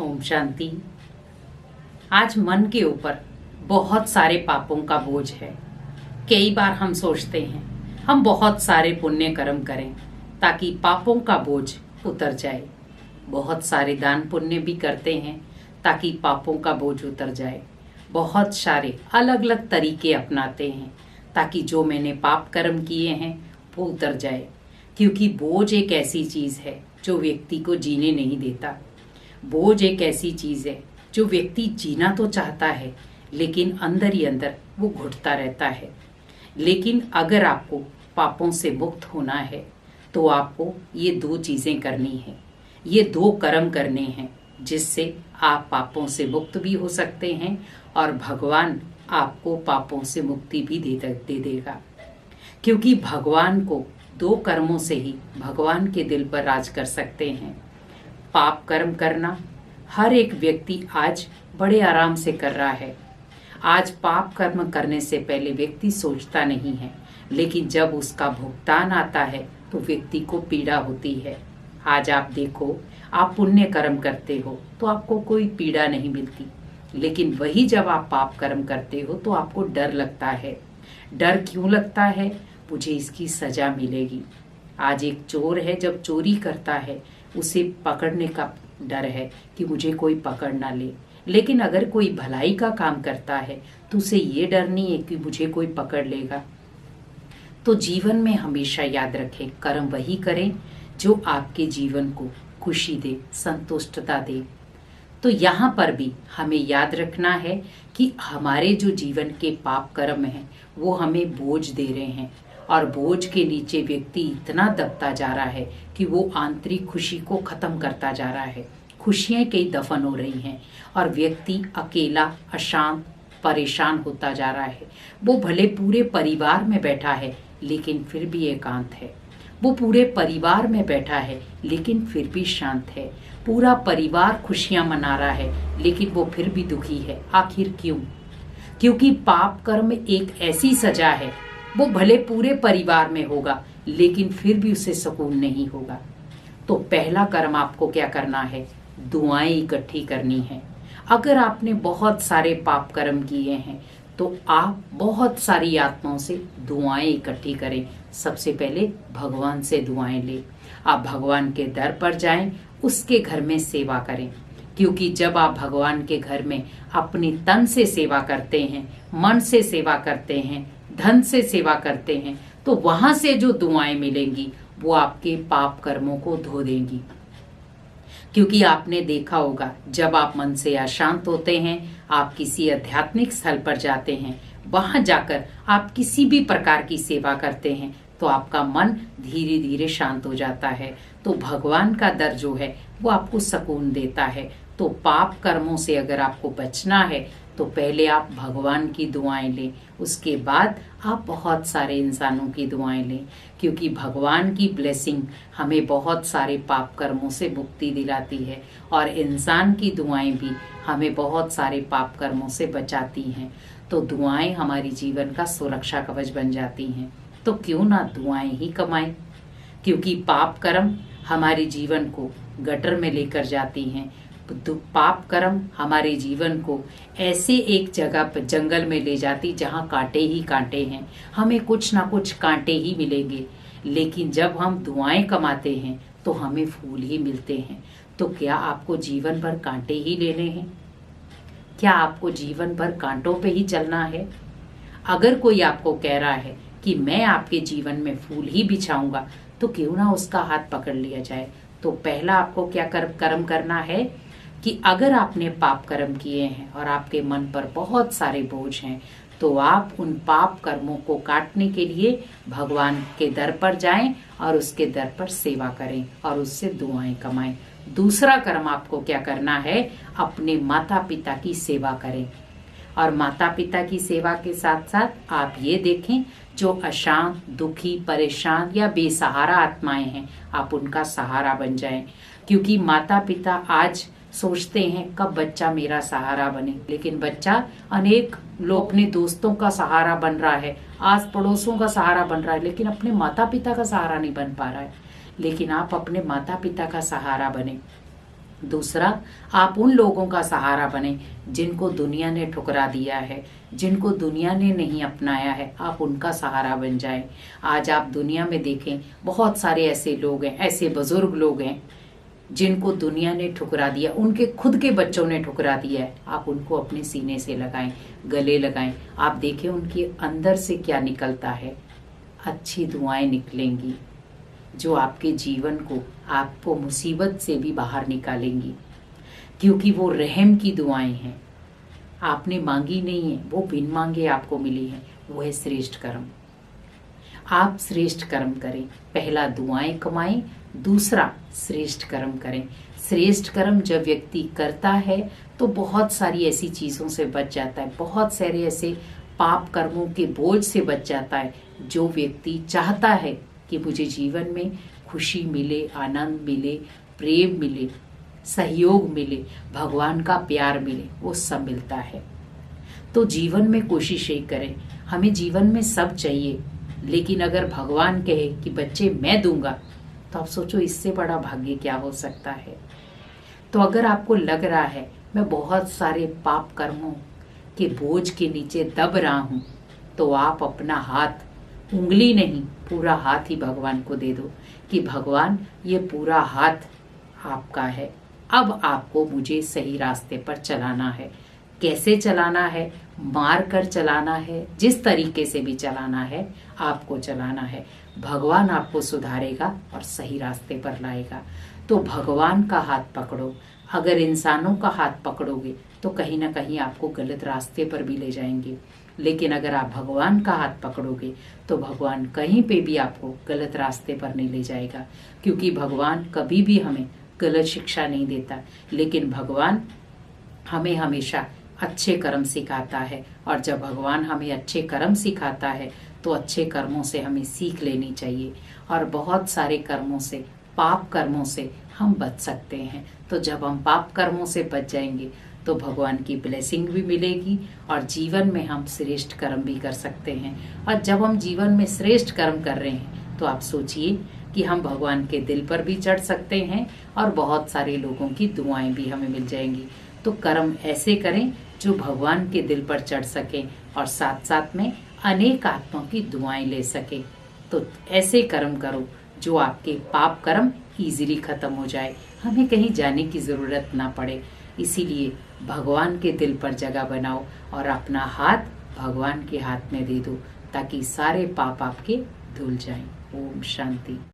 ओम शांति। आज मन के ऊपर बहुत सारे पापों का बोझ है। कई बार हम सोचते हैं हम बहुत सारे पुण्य कर्म करें ताकि पापों का बोझ उतर जाए। बहुत सारे दान पुण्य भी करते हैं ताकि पापों का बोझ उतर जाए। बहुत सारे अलग अलग तरीके अपनाते हैं ताकि जो मैंने पाप कर्म किए हैं वो उतर जाए। क्योंकि बोझ एक ऐसी चीज़ है जो व्यक्ति को जीने नहीं देता। बोझ एक ऐसी चीज़ है जो व्यक्ति जीना तो चाहता है लेकिन अंदर ही अंदर वो घुटता रहता है। लेकिन अगर आपको पापों से मुक्त होना है तो आपको ये दो चीज़ें करनी है, ये दो कर्म करने हैं जिससे आप पापों से मुक्त भी हो सकते हैं और भगवान आपको पापों से मुक्ति भी दे देगा। क्योंकि भगवान को दो कर्मों से ही भगवान के दिल पर राज कर सकते हैं। पाप कर्म करना हर एक व्यक्ति आज बड़े आराम से कर रहा है। आज पाप कर्म करने से पहले व्यक्ति सोचता नहीं है, लेकिन जब उसका भुगतान आता है तो व्यक्ति को पीड़ा होती है। आज आप देखो, आप पुण्य कर्म करते हो तो आपको कोई पीड़ा नहीं मिलती, लेकिन वही जब आप पाप कर्म करते हो तो आपको डर लगता है। डर क्यों लगता है? मुझे इसकी सजा मिलेगी। आज एक चोर है, जब चोरी करता है उसे पकड़ने का डर है कि मुझे कोई पकड़ ना ले। लेकिन अगर कोई भलाई का काम करता है तो उसे ये डर नहीं है कि मुझे कोई पकड़ लेगा। तो जीवन में हमेशा याद रखें, कर्म वही करें जो आपके जीवन को खुशी दे, संतुष्टता दे। तो यहाँ पर भी हमें याद रखना है कि हमारे जो जीवन के पाप कर्म हैं वो हमें बोझ दे रहे हैं और बोझ के नीचे व्यक्ति इतना दबता जा रहा है कि वो आंतरिक खुशी को खत्म करता जा रहा है। खुशियाँ कई दफन हो रही हैं और व्यक्ति अकेला, अशांत, परेशान होता जा रहा है। वो भले पूरे परिवार में बैठा है लेकिन फिर भी एकांत है। वो पूरे परिवार में बैठा है लेकिन फिर भी शांत है। पूरा परिवार खुशियाँ मना रहा है लेकिन वो फिर भी दुखी है। आखिर क्यों? क्योंकि पाप कर्म एक ऐसी सजा है, वो भले पूरे परिवार में होगा लेकिन फिर भी उसे सुकून नहीं होगा। तो पहला कर्म आपको क्या करना है? दुआएं इकट्ठी करनी है। अगर आपने बहुत सारे पाप कर्म किए हैं तो आप बहुत सारी आत्माओं से दुआएं इकट्ठी करें। सबसे पहले भगवान से दुआएं लें। आप भगवान के दर पर जाएं, उसके घर में सेवा करें। क्योंकि जब आप भगवान के घर में अपनी तन से सेवा करते हैं, मन से सेवा करते हैं, धन से सेवा करते हैं, तो वहां से जो दुआएं मिलेंगी वो आपके पाप कर्मों को धो देंगी। क्योंकि आपने देखा होगा, जब आप मन से अशांत होते हैं, आप किसी आध्यात्मिक स्थल पर जाते हैं, वहां जाकर आप किसी भी प्रकार की सेवा करते हैं तो आपका मन धीरे धीरे शांत हो जाता है। तो भगवान का दर जो है वो आपको सुकून देता है। तो पाप कर्मों से अगर आपको बचना है तो पहले आप भगवान की दुआएं लें, उसके बाद आप बहुत सारे इंसानों की दुआएं लें। क्योंकि भगवान की ब्लेसिंग हमें बहुत सारे पाप कर्मों से मुक्ति दिलाती है और इंसान की दुआएं भी हमें बहुत सारे पाप कर्मों से बचाती हैं। तो दुआएं हमारी जीवन का सुरक्षा कवच बन जाती हैं। तो क्यों ना दुआएं ही कमाएं? क्योंकि पाप कर्म हमारे जीवन को गटर में लेकर जाती हैं। पाप कर्म हमारे जीवन को ऐसे एक जगह पर जंगल में ले जाती जहाँ कांटे ही कांटे हैं। हमें कुछ ना कुछ कांटे ही मिलेंगे, लेकिन जब हम दुआएं कमाते हैं तो हमें फूल ही मिलते हैं। तो क्या आपको जीवन भर कांटे ही लेने हैं? क्या आपको जीवन भर कांटों पे ही चलना है? अगर कोई आपको कह रहा है कि मैं आपके जीवन में फूल ही बिछाऊंगा तो क्यों ना उसका हाथ पकड़ लिया जाए। तो पहला आपको क्या कर्म करना है कि अगर आपने पाप कर्म किए हैं और आपके मन पर बहुत सारे बोझ हैं तो आप उन पाप कर्मों को काटने के लिए भगवान के दर पर जाएं और उसके दर पर सेवा करें और उससे दुआएं कमाएं। दूसरा कर्म आपको क्या करना है? अपने माता पिता की सेवा करें। और माता पिता की सेवा के साथ साथ आप ये देखें, जो अशांत, दुखी, परेशान या बेसहारा आत्माएं हैं, आप उनका सहारा बन जाएं। क्योंकि माता पिता आज सोचते हैं कब बच्चा मेरा सहारा बने, लेकिन बच्चा अनेक लोग अपने दोस्तों का सहारा बन रहा है, आस पड़ोसों का सहारा बन रहा है, लेकिन अपने माता पिता का सहारा नहीं बन पा रहा है। लेकिन आप अपने माता पिता का सहारा बने। दूसरा, आप उन लोगों का सहारा बने जिनको दुनिया ने ठुकरा दिया है, जिनको दुनिया ने नहीं अपनाया है, आप उनका सहारा बन जाएं। आज आप दुनिया में देखें, बहुत सारे ऐसे लोग हैं, ऐसे बुजुर्ग लोग हैं जिनको दुनिया ने ठुकरा दिया, उनके खुद के बच्चों ने ठुकरा दिया है। आप उनको अपने सीने से लगाएं, गले लगाएं। आप देखें उनके अंदर से क्या निकलता है। अच्छी दुआएं निकलेंगी जो आपके जीवन को, आपको मुसीबत से भी बाहर निकालेंगी, क्योंकि वो रहम की दुआएं हैं। आपने मांगी नहीं है, वो बिन मांगे आपको मिली है। वो है श्रेष्ठ कर्म। आप श्रेष्ठ कर्म करें। पहला दुआएं कमाएं, दूसरा श्रेष्ठ कर्म करें। श्रेष्ठ कर्म जब व्यक्ति करता है तो बहुत सारी ऐसी चीजों से बच जाता है, बहुत सारे ऐसे पाप कर्मों के बोझ से बच जाता है। जो व्यक्ति चाहता है कि मुझे जीवन में खुशी मिले, आनंद मिले, प्रेम मिले, सहयोग मिले, भगवान का प्यार मिले, वो सब मिलता है। तो जीवन में कोशिश यही करें। हमें जीवन में सब चाहिए, लेकिन अगर भगवान कहे कि बच्चे मैं दूंगा, तो आप सोचो इससे बड़ा भाग्य क्या हो सकता है। तो अगर आपको लग रहा है मैं बहुत सारे पाप कर्मों के बोझ के नीचे दब रहा हूं, तो आप अपना हाथ, उंगली नहीं पूरा हाथ ही भगवान को दे दो कि भगवान ये पूरा हाथ आपका है। अब आपको मुझे सही रास्ते पर चलाना है। कैसे चलाना है? मार कर चलाना है, जिस तरीके से भी चलाना है आपको चलाना है। भगवान आपको सुधारेगा और सही रास्ते पर लाएगा। तो भगवान का हाथ पकड़ो। अगर इंसानों का हाथ पकड़ोगे तो कहीं ना कहीं आपको गलत रास्ते पर भी ले जाएंगे, लेकिन अगर आप भगवान का हाथ पकड़ोगे तो भगवान कहीं पे भी आपको गलत रास्ते पर नहीं ले जाएगा, क्योंकि भगवान कभी भी हमें गलत शिक्षा नहीं देता, लेकिन भगवान हमें हमेशा अच्छे कर्म सिखाता है। और जब भगवान हमें अच्छे कर्म सिखाता है तो अच्छे कर्मों से हमें सीख लेनी चाहिए, और बहुत सारे कर्मों से, पाप कर्मों से हम बच सकते हैं। तो जब हम पाप कर्मों से बच जाएंगे तो भगवान की ब्लेसिंग भी मिलेगी और जीवन में हम श्रेष्ठ कर्म भी कर सकते हैं। और जब हम जीवन में श्रेष्ठ कर्म कर रहे हैं तो आप सोचिए कि हम भगवान के दिल पर भी चढ़ सकते हैं और बहुत सारे लोगों की दुआएं भी हमें मिल जाएंगी। तो कर्म ऐसे करें जो भगवान के दिल पर चढ़ सके और साथ साथ में अनेक आत्माओं की दुआएं ले सके। तो ऐसे कर्म करो जो आपके पाप कर्म इजीली खत्म हो जाए, हमें कहीं जाने की जरूरत ना पड़े। इसीलिए भगवान के दिल पर जगह बनाओ और अपना हाथ भगवान के हाथ में दे दो, ताकि सारे पाप आपके धुल जाएं। ओम शांति।